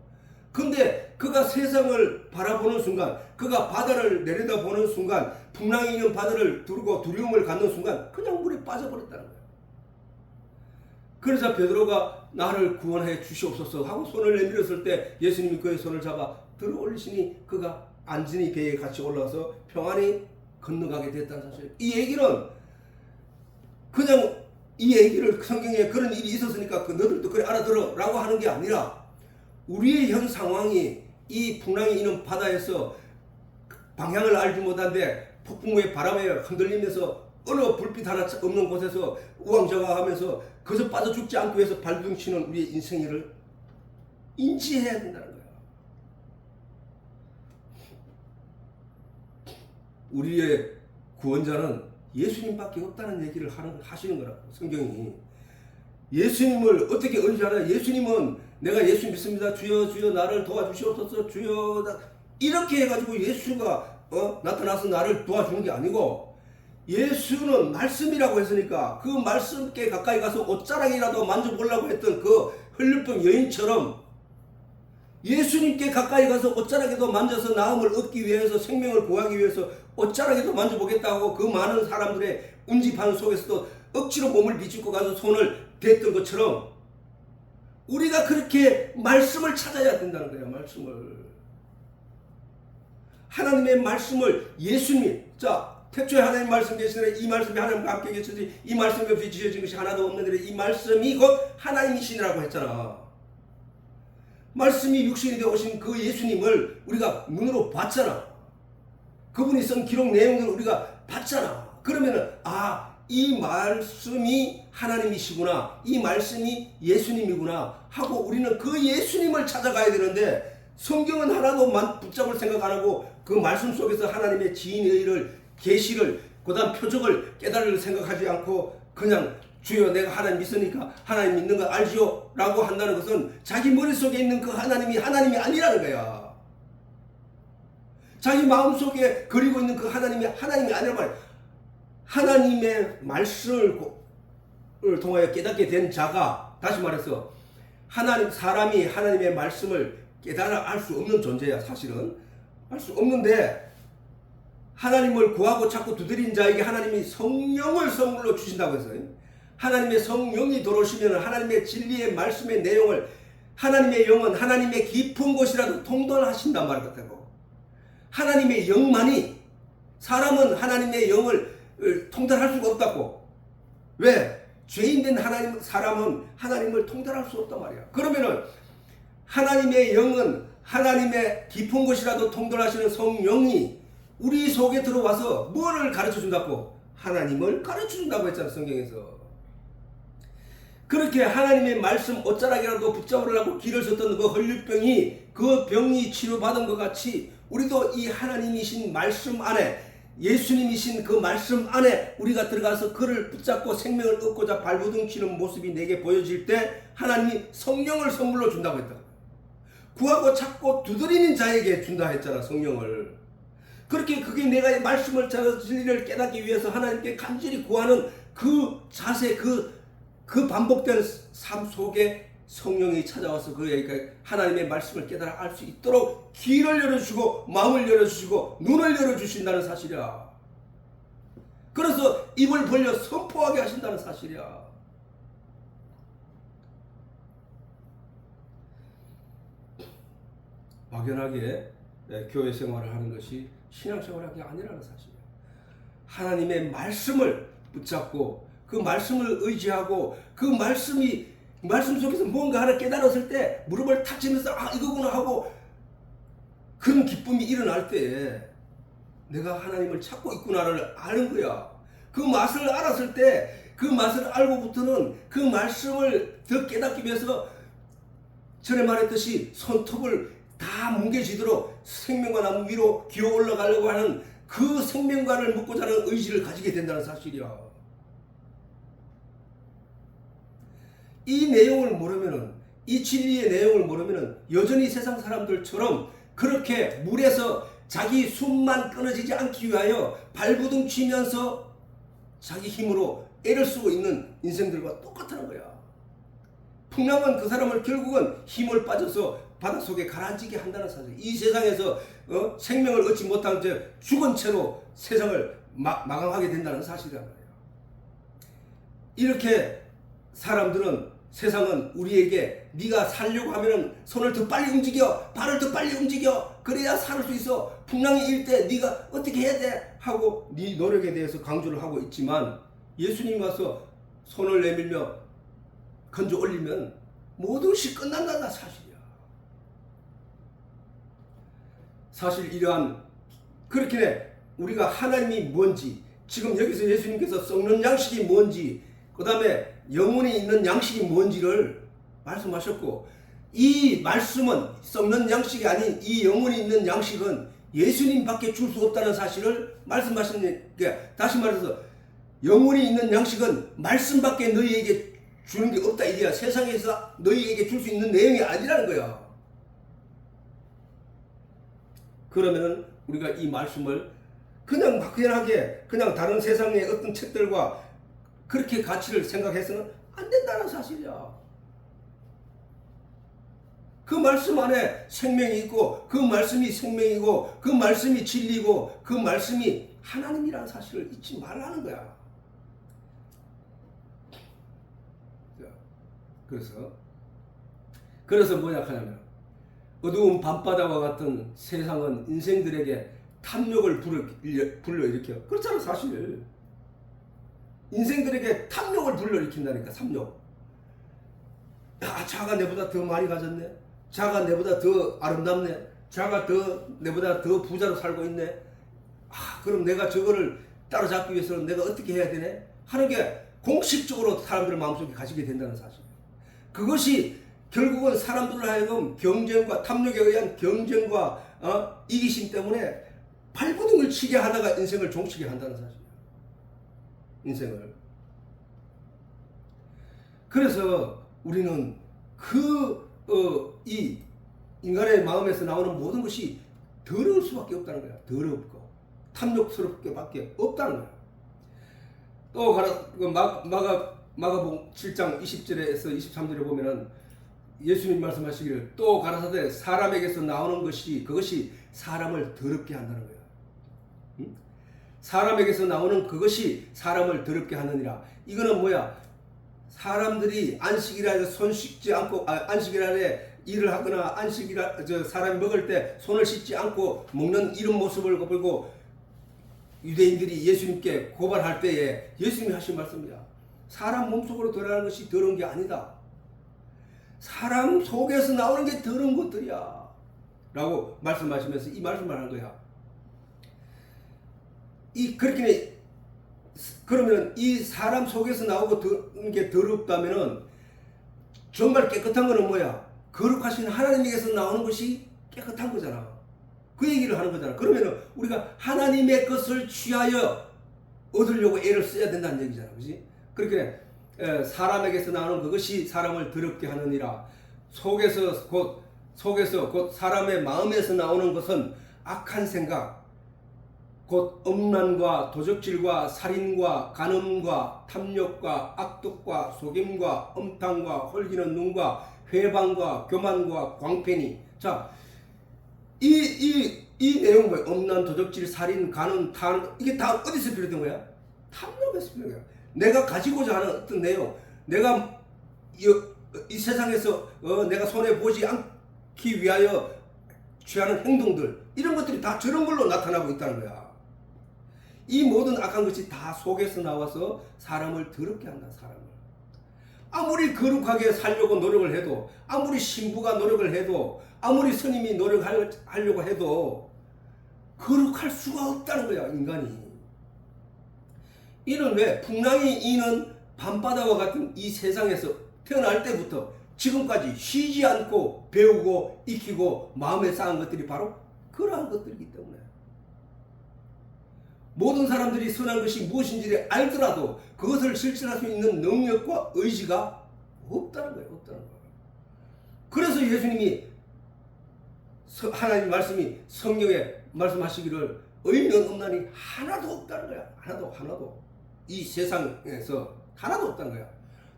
근데 그가 세상을 바라보는 순간, 그가 바다를 내려다보는 순간, 풍랑이 있는 바다를 두르고 두려움을 갖는 순간 그냥 물에 빠져버렸다는 거예요. 그래서 베드로가 나를 구원해 주시옵소서 하고 손을 내밀었을 때 예수님이 그의 손을 잡아 들어 올리시니 그가 안전히 배에 같이 올라와서 평안히 건너가게 됐다는 사실. 이 얘기는 그냥 이 얘기를 성경에 그런 일이 있었으니까 그 너들도 그래 알아들어 라고 하는 게 아니라 우리의 현 상황이 이 풍랑이 있는 바다에서 방향을 알지 못한데 폭풍우의 바람에 흔들리면서 어느 불빛 하나 없는 곳에서 우왕좌왕하면서 그저 빠져 죽지 않기 위해서 발둥치는 우리의 인생을 인지해야 된다는 거예요. 우리의 구원자는 예수님밖에 없다는 얘기를 하시는 거라고 성경이. 예수님을 어떻게 의지하냐? 예수님은 내가 예수 믿습니다. 주여 주여 나를 도와주시옵소서 주여 이렇게 해가지고 예수가 나타나서 나를 도와주는 게 아니고 예수는 말씀이라고 했으니까 그 말씀께 가까이 가서 옷자락이라도 만져보려고 했던 그 혈류병 여인처럼 예수님께 가까이 가서 옷자락에도 만져서 나음을 얻기 위해서 생명을 구하기 위해서 옷자락에도 만져보겠다고 그 많은 사람들의 운집하는 속에서도 억지로 몸을 비집고 가서 손을 댔던 것처럼 우리가 그렇게 말씀을 찾아야 된다는 거예요. 말씀을. 하나님의 말씀을 예수님. 자, 태초에 하나님 말씀 계시더니 이 말씀이 하나님과 함께 계시더니 이 말씀이 없이 지어진 것이 하나도 없는데 이 말씀이 곧 하나님이시라고 했잖아. 말씀이 육신이 되어 오신 그 예수님을 우리가 눈으로 봤잖아. 그분이 쓴 기록 내용들을 우리가 봤잖아. 그러면은 이 말씀이 하나님이시구나. 이 말씀이 예수님이구나 하고 우리는 그 예수님을 찾아가야 되는데 성경은 하나도 붙잡을 생각 안 하고 그 말씀 속에서 하나님의 지인의 일을 계시를 그 다음 표적을 깨달을 생각하지 않고 그냥 주여 내가 하나님 믿으니까 하나님 믿는 거 알지요? 라고 한다는 것은 자기 머릿속에 있는 그 하나님이 아니라는 거야. 자기 마음속에 그리고 있는 그 하나님이 아니란 말이야. 하나님의 말씀을 통하여 깨닫게 된 자가 다시 말해서 사람이 하나님의 말씀을 깨달아 알 수 없는 존재야. 사실은 알 수 없는데 하나님을 구하고 찾고 두드린 자에게 하나님이 성령을 선물로 주신다고 했어요. 하나님의 성령이 들어오시면 하나님의 진리의 말씀의 내용을 하나님의 영은 하나님의 깊은 곳이라도 통달하신단 말 같다고. 하나님의 영만이 사람은 하나님의 영을 통달할 수가 없다고. 왜? 죄인된 사람은 하나님을 통달할 수 없단 말이야. 그러면은 하나님의 영은 하나님의 깊은 곳이라도 통달하시는 성령이 우리 속에 들어와서 뭐를 가르쳐 준다고? 하나님을 가르쳐 준다고 했잖아 성경에서. 그렇게 하나님의 말씀 옷자락이라도 붙잡으려고 길을 섰던 그 혈류병이 그 병이 치료받은 것 같이 우리도 이 하나님이신 말씀 안에 예수님이신 그 말씀 안에 우리가 들어가서 그를 붙잡고 생명을 얻고자 발버둥치는 모습이 내게 보여질 때 하나님이 성령을 선물로 준다고 했다. 구하고 찾고 두드리는 자에게 준다 했잖아 성령을. 그렇게 그게 내가 말씀을 찾아서 진리를 깨닫기 위해서 하나님께 간절히 구하는 그 자세 그 반복되는 삶 속에 성령이 찾아와서 그에게 하나님의 말씀을 깨달아 알 수 있도록 귀를 열어주시고 마음을 열어주시고 눈을 열어주신다는 사실이야. 그래서 입을 벌려 선포하게 하신다는 사실이야. 막연하게 교회 생활을 하는 것이 신앙생활이 아니라는 사실이야. 하나님의 말씀을 붙잡고 그 말씀을 의지하고 그 말씀 속에서 뭔가 하나 깨달았을 때 무릎을 탁 치면서 이거구나 하고 그런 기쁨이 일어날 때 내가 하나님을 찾고 있구나를 아는 거야. 그 맛을 알았을 때 그 맛을 알고부터는 그 말씀을 더 깨닫기 위해서 전에 말했듯이 손톱을 다 뭉개지도록 생명과 나무 위로 기어 올라가려고 하는 그 생명관을 묻고자 하는 의지를 가지게 된다는 사실이야. 이 내용을 모르면은 이 진리의 내용을 모르면은 여전히 세상 사람들처럼 그렇게 물에서 자기 숨만 끊어지지 않기 위하여 발부둥 치면서 자기 힘으로 애를 쓰고 있는 인생들과 똑같다는 거야. 풍랑은 그 사람을 결국은 힘을 빠져서 바닷속에 가라앉히게 한다는 사실. 이 세상에서 생명을 얻지 못한 채 죽은 채로 세상을 마감하게 된다는 사실이란 말이에요. 이렇게 사람들은, 세상은 우리에게 네가 살려고 하면은 손을 더 빨리 움직여, 발을 더 빨리 움직여, 그래야 살 수 있어, 풍랑이 일 때 네가 어떻게 해야 돼 하고 네 노력에 대해서 강조를 하고 있지만, 예수님 와서 손을 내밀며 건져 올리면 모든 것이 끝난다는 사실이야. 사실 이러한, 그렇게 우리가 하나님이 뭔지, 지금 여기서 예수님께서 썩는 양식이 뭔지, 그 다음에 영혼이 있는 양식이 뭔지를 말씀하셨고, 이 말씀은 썩는 양식이 아닌 이 영혼이 있는 양식은 예수님밖에 줄 수 없다는 사실을 말씀하시니까, 다시 말해서 영혼이 있는 양식은 말씀밖에 너희에게 주는 게 없다, 이게야. 세상에서 너희에게 줄 수 있는 내용이 아니라는 거야. 그러면은 우리가 이 말씀을 그냥 막연하게 그냥 다른 세상의 어떤 책들과 그렇게 가치를 생각해서는 안 된다는 사실이야. 그 말씀 안에 생명이 있고, 그 말씀이 생명이고, 그 말씀이 진리고, 그 말씀이 하나님이라는 사실을 잊지 말라는 거야. 그래서 뭐냐 하냐면, 어두운 밤바다와 같은 세상은 인생들에게 탐욕을 불러일으켜. 그렇잖아, 사실. 인생들에게 탐욕을 불러일으킨다니까, 탐욕. 야, 자가 내보다 더 많이 가졌네. 자가 내보다 더 아름답네. 자가 내보다 더 부자로 살고 있네. 그럼 내가 저거를 따라잡기 위해서는 내가 어떻게 해야 되네? 하는 게 공식적으로 사람들의 마음속에 가지게 된다는 사실. 그것이 결국은 사람들을 하여금 경쟁과, 탐욕에 의한 경쟁과 이기심 때문에 발버둥을 치게 하다가 인생을 종치게 한다는 사실이에요. 인생을. 그래서 우리는 이 인간의 마음에서 나오는 모든 것이 더러울 수밖에 없다는 거야. 더럽고 탐욕스럽게 밖에 없다는 거야. 또 마가복음 7장 20절에서 23절에 보면은 예수님 말씀하시기를, 또 가라사대 사람에게서 나오는 것이, 그것이 사람을 더럽게 한다는 거야. 응? 사람에게서 나오는 그것이 사람을 더럽게 하느니라. 이거는 뭐야? 사람들이 안식일에 손 씻지 않고, 안식일에 일을 하거나 사람이 먹을 때 손을 씻지 않고 먹는 이런 모습을 보고 유대인들이 예수님께 고발할 때에 예수님이 하신 말씀이야. 사람 몸속으로 들어가는 것이 더러운 게 아니다. 사람 속에서 나오는 게 더러운 것들이야 라고 말씀하시면서 이 말씀을 하는 거야. 그러면 이 사람 속에서 나오는 게 더럽다면은 정말 깨끗한 거는 뭐야? 거룩하신 하나님에게서 나오는 것이 깨끗한 거잖아. 그 얘기를 하는 거잖아. 그러면은 우리가 하나님의 것을 취하여 얻으려고 애를 써야 된다는 얘기잖아. 그지? 그렇게 사람에게서 나오는 그것이 사람을 더럽게 하느니라. 속에서 곧 사람의 마음에서 나오는 것은 악한 생각, 곧 음란과 도적질과 살인과 간음과 탐욕과 악독과 속임과 음탕과 홀기는 눈과 회방과 교만과 광팬이. 자, 이 내용 뭐야? 음란, 도적질, 살인, 간음, 이게 다 어디서 비롯된 거야? 탐욕에서 비롯된 거야. 내가 가지고자 하는 어떤 내용, 내가 이 세상에서 내가 손해 보지 않기 위하여 취하는 행동들, 이런 것들이 다 저런 걸로 나타나고 있다는 거야. 이 모든 악한 것이 다 속에서 나와서 사람을 더럽게 한다. 사람을 아무리 거룩하게 살려고 노력을 해도, 아무리 신부가 노력을 해도, 아무리 스님이 노력하려고 해도 거룩할 수가 없다는 거야, 인간이. 이는 왜? 풍랑이 이는 밤바다와 같은 이 세상에서 태어날 때부터 지금까지 쉬지 않고 배우고 익히고 마음에 쌓은 것들이 바로 그러한 것들이기 때문에, 모든 사람들이 선한 것이 무엇인지를 알더라도 그것을 실천할 수 있는 능력과 의지가 없다는 거예요. 없다는 거예요. 그래서 예수님이, 하나님 말씀이 성경에 말씀하시기를 의인은 없나니 하나도 없다는 거야. 하나도. 이 세상에서 하나도 없다는 거야.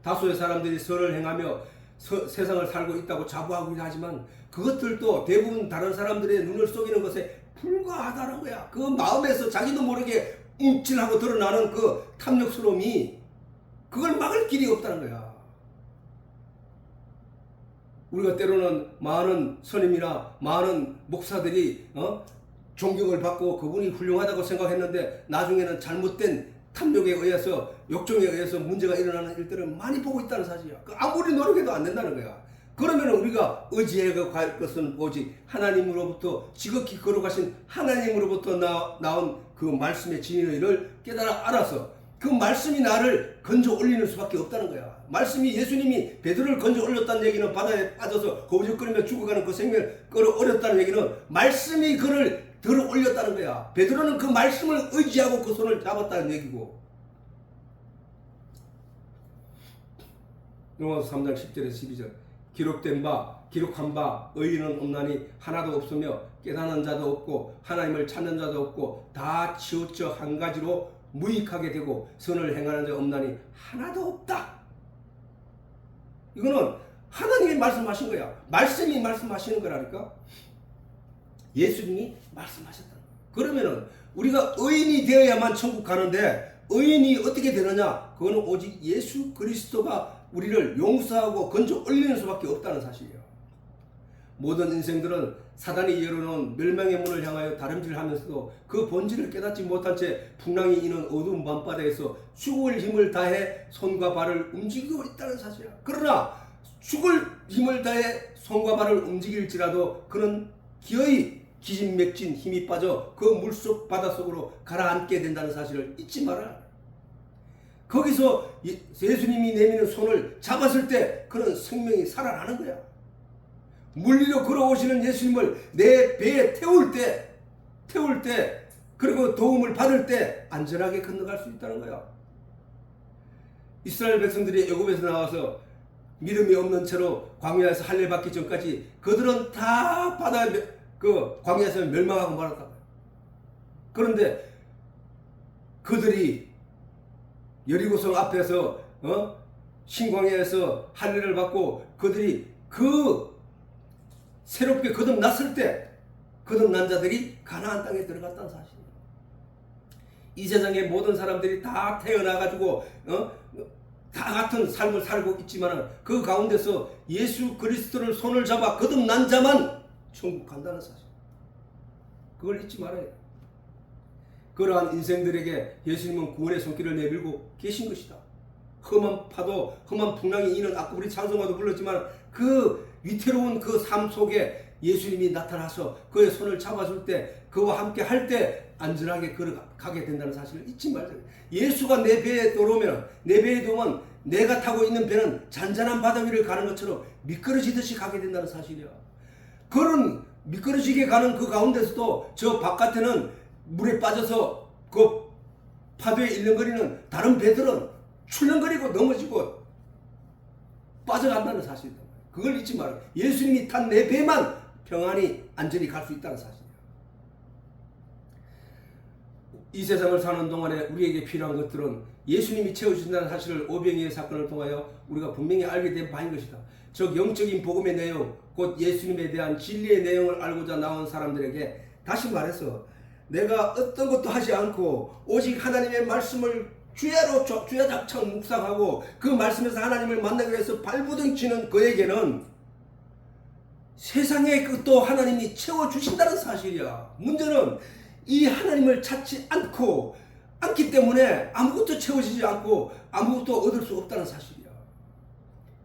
다수의 사람들이 선을 행하며 세상을 살고 있다고 자부하고 하지만 그것들도 대부분 다른 사람들의 눈을 속이는 것에 불과하다는 거야. 그 마음에서 자기도 모르게 움찔하고 드러나는 그 탐욕스러움이 그걸 막을 길이 없다는 거야. 우리가 때로는 많은 선임이나 많은 목사들이 존경을 받고 그분이 훌륭하다고 생각했는데 나중에는 잘못된 탐욕에 의해서 욕정에 의해서 문제가 일어나는 일들을 많이 보고 있다는 사실이야. 아무리 노력해도 안 된다는 거야. 그러면 우리가 의지해 갈 것은 오직 하나님으로부터 지극히 거룩하신 하나님으로부터 나온 그 말씀의 진리를 깨달아 알아서 그 말씀이 나를 건져 올리는 수밖에 없다는 거야. 말씀이 예수님이 베드로를 건져 올렸다는 얘기는 바다에 빠져서 거우적거리며 죽어가는 그 생명을 끌어올렸다는 얘기는 말씀이 그를 들어 올렸다는 거야. 베드로는 그 말씀을 의지하고 그 손을 잡았다는 얘기고. 로마서 3장 10절에서 12절 기록한 바 의인은 없나니 하나도 없으며 깨닫는 자도 없고 하나님을 찾는 자도 없고 다 치우쳐 한 가지로 무익하게 되고 선을 행하는 자 없나니 하나도 없다. 이거는 하나님이 말씀하신 거야. 말씀이 말씀하시는 거라니까. 예수님이 말씀하셨다. 그러면은 우리가 의인이 되어야만 천국 가는데 의인이 어떻게 되느냐? 그거는 오직 예수 그리스도가 우리를 용서하고 건져 올리는 수밖에 없다는 사실이에요. 모든 인생들은 사단이 열어놓은 멸망의 문을 향하여 다름질하면서도 그 본질을 깨닫지 못한 채 풍랑이 이는 어두운 밤바다에서 죽을 힘을 다해 손과 발을 움직이고 있다는 사실이야. 그러나 죽을 힘을 다해 손과 발을 움직일지라도 그는 기어이 기진맥진 힘이 빠져 그 물속 바닷속으로 가라앉게 된다는 사실을 잊지 마라. 거기서 예수님이 내미는 손을 잡았을 때 그는 생명이 살아나는 거야. 물 위로 걸어오시는 예수님을 내 배에 태울 때 그리고 도움을 받을 때 안전하게 건너갈 수 있다는 거야. 이스라엘 백성들이 애굽에서 나와서 믿음이 없는 채로 광야에서 할례 받기 전까지 그들은 다 그 광야에서 멸망하고 말았다. 그런데 그들이 여리고성 앞에서 신광야에서 할례를 받고 그들이 그 새롭게 거듭났을 때 거듭난 자들이 가나안 땅에 들어갔다는 사실이에요. 이 세상의 모든 사람들이 다 태어나가지고 다 같은 삶을 살고 있지만 그 가운데서 예수 그리스도를 손을 잡아 거듭난 자만 천국 간다는 사실. 그걸 잊지 말아요. 그러한 인생들에게 예수님은 구원의 손길을 내밀고 계신 것이다. 험한 파도, 험한 풍랑이 이는 아까 우리 찬송가도 불렀지만 그 위태로운 그 삶 속에 예수님이 나타나서 그의 손을 잡아줄 때 그와 함께 할 때 안전하게 걸어가게 된다는 사실을 잊지 말자. 예수가 내 배에 들어오면 내 배에 들어오면 내가 타고 있는 배는 잔잔한 바다 위를 가는 것처럼 미끄러지듯이 가게 된다는 사실이야. 그런 미끄러지게 가는 그 가운데서도 저 바깥에는 물에 빠져서 그 파도에 일렁거리는 다른 배들은 출렁거리고 넘어지고 빠져간다는 사실이다. 그걸 잊지 마라. 예수님이 탄 내 배만 평안히 안전히 갈 수 있다는 사실이야. 이 세상을 사는 동안에 우리에게 필요한 것들은 예수님이 채워주신다는 사실을 오병이의 사건을 통하여 우리가 분명히 알게 된 바인 것이다. 즉 영적인 복음의 내용, 곧 예수님에 대한 진리의 내용을 알고자 나온 사람들에게 다시 말해서 내가 어떤 것도 하지 않고 오직 하나님의 말씀을 주야작창 묵상하고 그 말씀에서 하나님을 만나기 위해서 발부둥치는 그에게는 세상의 것도 하나님이 채워주신다는 사실이야. 문제는 이 하나님을 찾지 않기 때문에 아무것도 채워지지 않고 아무것도 얻을 수 없다는 사실이야.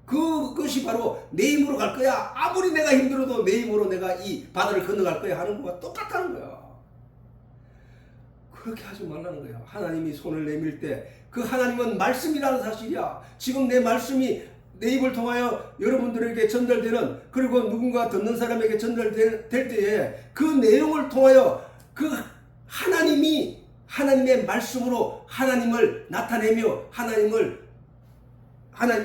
그것이 바로 내 힘으로 갈 거야. 아무리 내가 힘들어도 내 힘으로 내가 이 바다를 건너갈 거야 하는 거와 똑같다는 거야. 그렇게 하지 말라는 거야. 하나님이 손을 내밀 때 그 하나님은 말씀이라는 사실이야. 지금 내 말씀이 내 입을 통하여 여러분들에게 전달되는, 그리고 누군가 듣는 사람에게 전달될 때에 그 내용을 통하여 그 하나님의 말씀으로 하나님을 나타내며 하나님이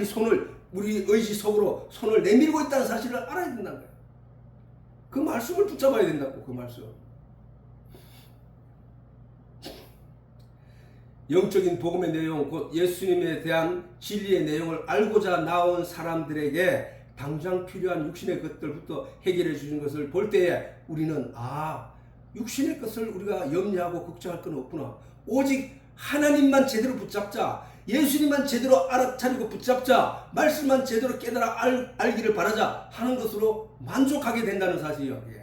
손을 우리 의지 속으로 손을 내밀고 있다는 사실을 알아야 된다는 거야. 그 말씀을 붙잡아야 된다고. 그 말씀. 영적인 복음의 내용, 곧 예수님에 대한 진리의 내용을 알고자 나온 사람들에게 당장 필요한 육신의 것들부터 해결해 주는 것을 볼 때에 우리는 육신의 것을 우리가 염려하고 걱정할 건 없구나. 오직 하나님만 제대로 붙잡자. 예수님만 제대로 알아차리고 붙잡자. 말씀만 제대로 깨달아 알기를 바라자 하는 것으로 만족하게 된다는 사실이요.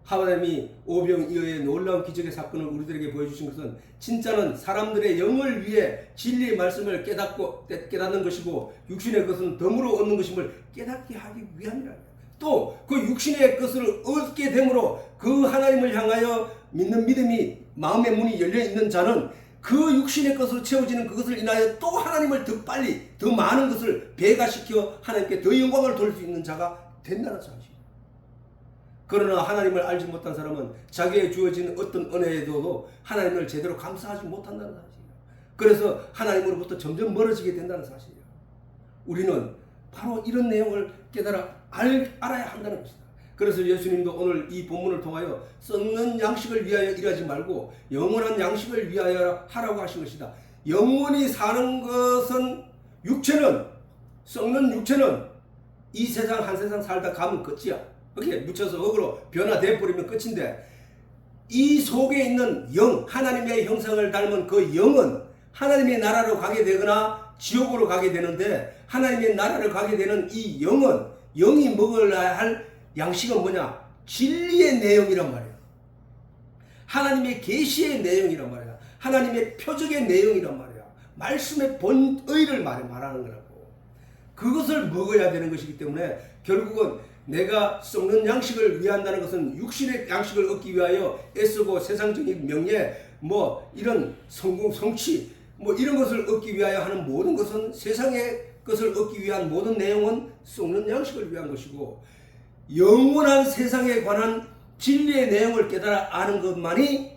하나님이 오병이어의 놀라운 기적의 사건을 우리들에게 보여주신 것은 진짜는 사람들의 영을 위해 진리의 말씀을 깨닫는 것이고 육신의 것은 덤으로 얻는 것임을 깨닫게 하기 위함이라. 또 그 육신의 것을 얻게 되므로 그 하나님을 향하여 믿는 믿음이 마음의 문이 열려있는 자는 그 육신의 것으로 채워지는 그것을 인하여 또 하나님을 더 빨리 더 많은 것을 배가시켜 하나님께 더 영광을 돌릴 수 있는 자가 된다는 사실입니다. 그러나 하나님을 알지 못한 사람은 자기에 주어진 어떤 은혜에도 하나님을 제대로 감사하지 못한다는 사실이에요. 그래서 하나님으로부터 점점 멀어지게 된다는 사실이에요. 우리는 바로 이런 내용을 깨달아 알아야 한다는 것이다. 그래서 예수님도 오늘 이 본문을 통하여 썩는 양식을 위하여 일하지 말고 영원한 양식을 위하여 하라고 하신 것이다. 영원히 사는 것은 썩는 육체는 이 세상 한 세상 살다 가면 끝이야. 이렇게 묻혀서 억으로 변화돼 버리면 끝인데, 이 속에 있는 영, 하나님의 형상을 닮은 그 영은 하나님의 나라로 가게 되거나 지옥으로 가게 되는데, 하나님의 나라를 가게 되는 이 영은, 영이 먹어야 할 양식은 뭐냐? 진리의 내용이란 말이야. 하나님의 계시의 내용이란 말이야. 하나님의 표적의 내용이란 말이야. 말씀의 본의를 말하는 거라고. 그것을 먹어야 되는 것이기 때문에 결국은 내가 썩는 양식을 위한다는 것은 육신의 양식을 얻기 위하여 애쓰고 세상적인 명예, 이런 성공, 성취, 이런 것을 얻기 위하여 하는 모든 것은, 세상의 것을 얻기 위한 모든 내용은 썩는 양식을 위한 것이고, 영원한 세상에 관한 진리의 내용을 깨달아 아는 것만이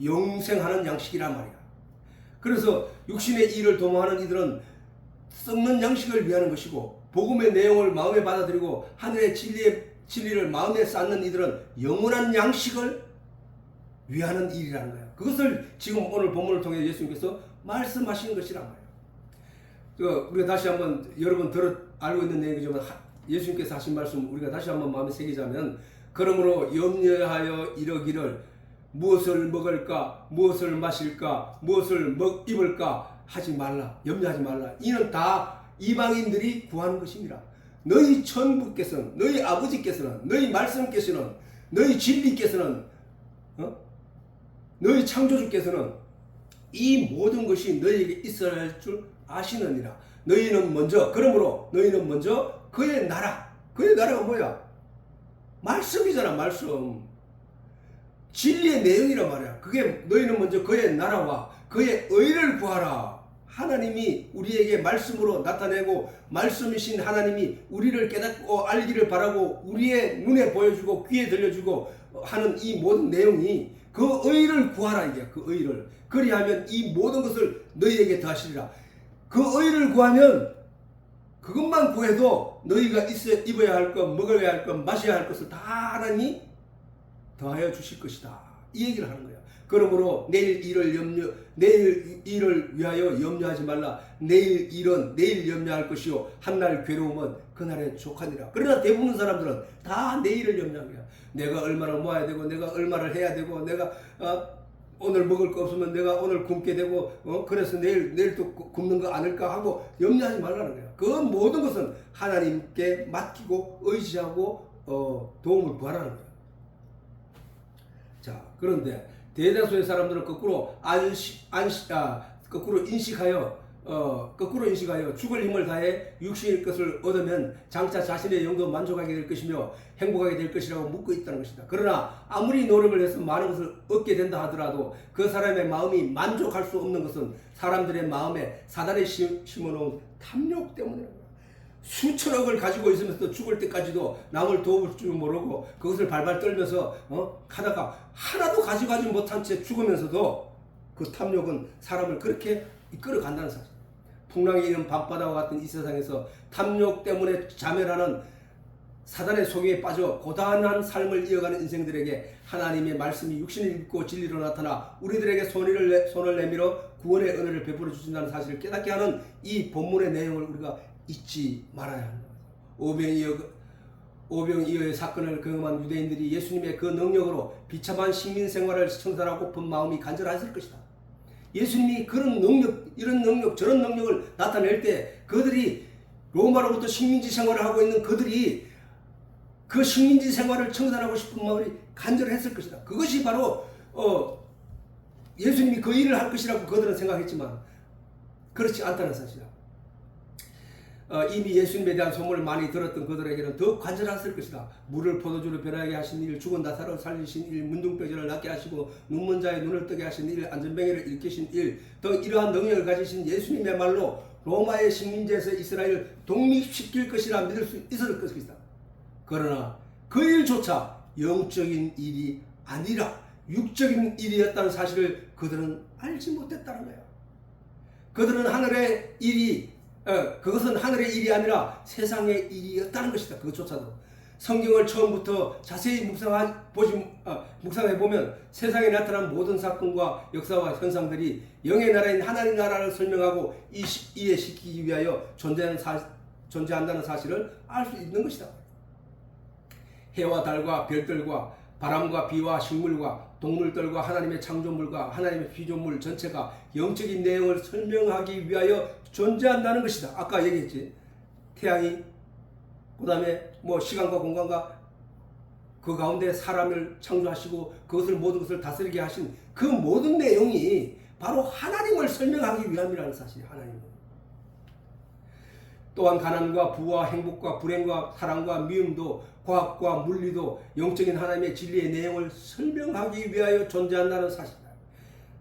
영생하는 양식이란 말이야. 그래서 육신의 일을 도모하는 이들은 썩는 양식을 위하는 것이고, 복음의 내용을 마음에 받아들이고 하늘의 진리를 마음에 쌓는 이들은 영원한 양식을 위하는 일이라는 거야. 그것을 지금 오늘 본문을 통해 예수님께서 말씀하신 것이란 말이에요. 우리가 다시 한번 여러 번 알고 있는 내용이지만 예수님께서 하신 말씀 우리가 다시 한번 마음에 새기자면, 그러므로 염려하여 이러기를 무엇을 먹을까, 무엇을 마실까, 무엇을 입을까 하지 말라. 염려하지 말라. 이는 다 이방인들이 구하는 것입니다. 너희 천부께서는, 너희 아버지께서는, 너희 말씀께서는, 너희 진리께서는, 너희 창조주께서는 이 모든 것이 너희에게 있어야 할 줄 아시느니라. 그러므로 너희는 먼저 그의 나라. 그의 나라가 뭐야? 말씀이잖아. 말씀. 진리의 내용이란 말이야. 너희는 먼저 그의 나라와 그의 의를 구하라. 하나님이 우리에게 말씀으로 나타내고, 말씀이신 하나님이 우리를 깨닫고 알기를 바라고 우리의 눈에 보여주고 귀에 들려주고 하는 이 모든 내용이 그 의를 구하라. 이게 그 의를. 그리하면 이 모든 것을 너희에게 더하시리라. 그 의를 구하면, 그것만 구해도 너희가 입어야 할 것, 먹어야 할 것, 마셔야 할 것을 다 하나님이 더하여 주실 것이다. 이 얘기를 하는 거야. 그러므로 내일 일을 위하여 염려하지 말라. 내일 일은 내일 염려할 것이요 한날 괴로움은 그날에 족하니라. 그러나 대부분 사람들은 다 내일을 염려하는 거야. 내가 얼마나 모아야 되고, 내가 얼마를 해야 되고, 내가 오늘 먹을 거 없으면 내가 오늘 굶게 되고, 그래서 내일 또 굶는 거 아닐까 하고 염려하지 말라는 거야. 그 모든 것은 하나님께 맡기고 의지하고 도움을 구하라는 거야. 자, 그런데 대다수의 사람들은 거꾸로 인식하여 죽을 힘을 다해 육신의 것을 얻으면 장차 자신의 영도 만족하게 될 것이며 행복하게 될 것이라고 묻고 있다는 것이다. 그러나 아무리 노력을 해서 많은 것을 얻게 된다 하더라도 그 사람의 마음이 만족할 수 없는 것은 사람들의 마음에 사단이 심어놓은 탐욕 때문이라는 거야. 수천억을 가지고 있으면서 죽을 때까지도 남을 도울 줄 모르고 그것을 발발 떨면서 하다가 하나도 가져가지 못한 채 죽으면서도 그 탐욕은 사람을 그렇게 이끌어간다는 사실. 풍랑이 이는 밤바다와 같은 이 세상에서 탐욕 때문에 자멸하는 사단의 속임에 빠져 고단한 삶을 이어가는 인생들에게 하나님의 말씀이 육신을 입고 진리로 나타나 우리들에게 손을 내밀어 구원의 은혜를 베풀어 주신다는 사실을 깨닫게 하는 이 본문의 내용을 우리가 잊지 말아야 합니다. 오병이어의 사건을 경험한 유대인들이 예수님의 그 능력으로 비참한 식민 생활을 청산하고픈 마음이 간절했을 것이다. 예수님이 그런 능력, 이런 능력, 저런 능력을 나타낼 때 그들이 로마로부터 식민지 생활을 하고 있는 그들이 그 식민지 생활을 청산하고 싶은 마음이 간절했을 것이다. 그것이 바로 예수님이 그 일을 할 것이라고 그들은 생각했지만 그렇지 않다는 사실이다. 이미 예수님에 대한 소문을 많이 들었던 그들에게는 더 간절했을 것이다. 물을 포도주로 변하게 하신 일, 죽은 나사로를 살리신 일, 문둥병자를 낫게 하시고 눈먼 자의 눈을 뜨게 하신 일, 안전병이를 일으키신 일 등 이러한 능력을 가지신 예수님의말로 로마의 식민지에서 이스라엘을 독립시킬 것이라 믿을 수 있을 것이다. 그러나 그 일조차 영적인 일이 아니라 육적인 일이었다는 사실을 그들은 알지 못했다는 거야. 그들은 하늘의 일이 그것은 하늘의 일이 아니라 세상의 일이었다는 것이다. 그것조차도 성경을 처음부터 자세히 묵상해보면 세상에 나타난 모든 사건과 역사와 현상들이 영의 나라인 하나님 나라를 설명하고 이해시키기 위하여 존재한다는 사실을 알 수 있는 것이다. 해와 달과 별들과 바람과 비와 식물과 동물들과 하나님의 창조물과 하나님의 피조물 전체가 영적인 내용을 설명하기 위하여 존재한다는 것이다. 아까 얘기했지. 태양이 그 다음에 시간과 공간과 그 가운데 사람을 창조하시고 그것을 모든 것을 다스리게 하신 그 모든 내용이 바로 하나님을 설명하기 위함이라는 사실이에요. 하나님은. 또한 가난과 부와 행복과 불행과 사랑과 미움도 과학과 물리도 영적인 하나님의 진리의 내용을 설명하기 위하여 존재한다는 사실이다.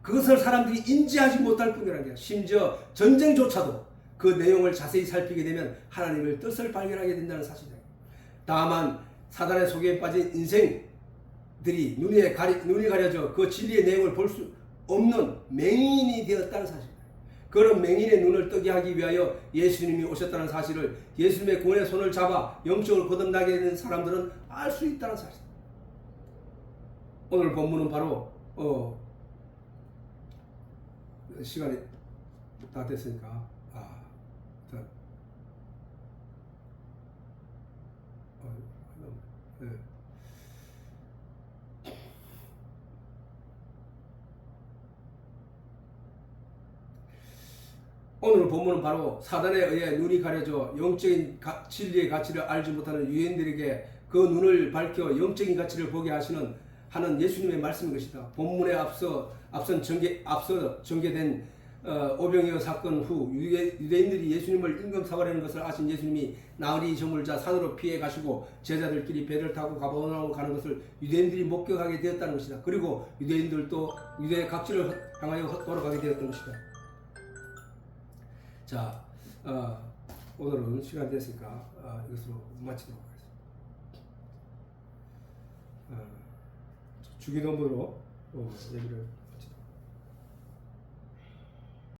그것을 사람들이 인지하지 못할 뿐이라는 게 심지어 전쟁조차도 그 내용을 자세히 살피게 되면 하나님의 뜻을 발견하게 된다는 사실이다. 다만 사단의 속에 빠진 인생들이 눈이 가려져 그 진리의 내용을 볼 수 없는 맹인이 되었다는 사실이다. 그런 맹인의 눈을 뜨게 하기 위하여 예수님이 오셨다는 사실을 예수님의 구원의 손을 잡아 영적으로 거듭나게 되는 사람들은 알 수 있다는 사실. 오늘 본문은 바로 시간이 다 됐으니까 네. 오늘 본문은 바로 사단에 의해 눈이 가려져 영적인 진리의 가치를 알지 못하는 유대인들에게 그 눈을 밝혀 영적인 가치를 보게 하는 예수님의 말씀인 것이다. 본문에 앞서 전개된 오병이어 사건 후 유대인들이 예수님을 임금사과라는 것을 아신 예수님이 나으리 저물자 산으로 피해 가시고 제자들끼리 배를 타고 가버나움으로 가는 것을 유대인들이 목격하게 되었다는 것이다. 그리고 유대인들도 유대 각지를 향하여 돌아가게 되었던 것이다. 자, 오늘은 시간 됐으니까 이것으로 마치도록 하겠습니다. 주기도문으로 예배를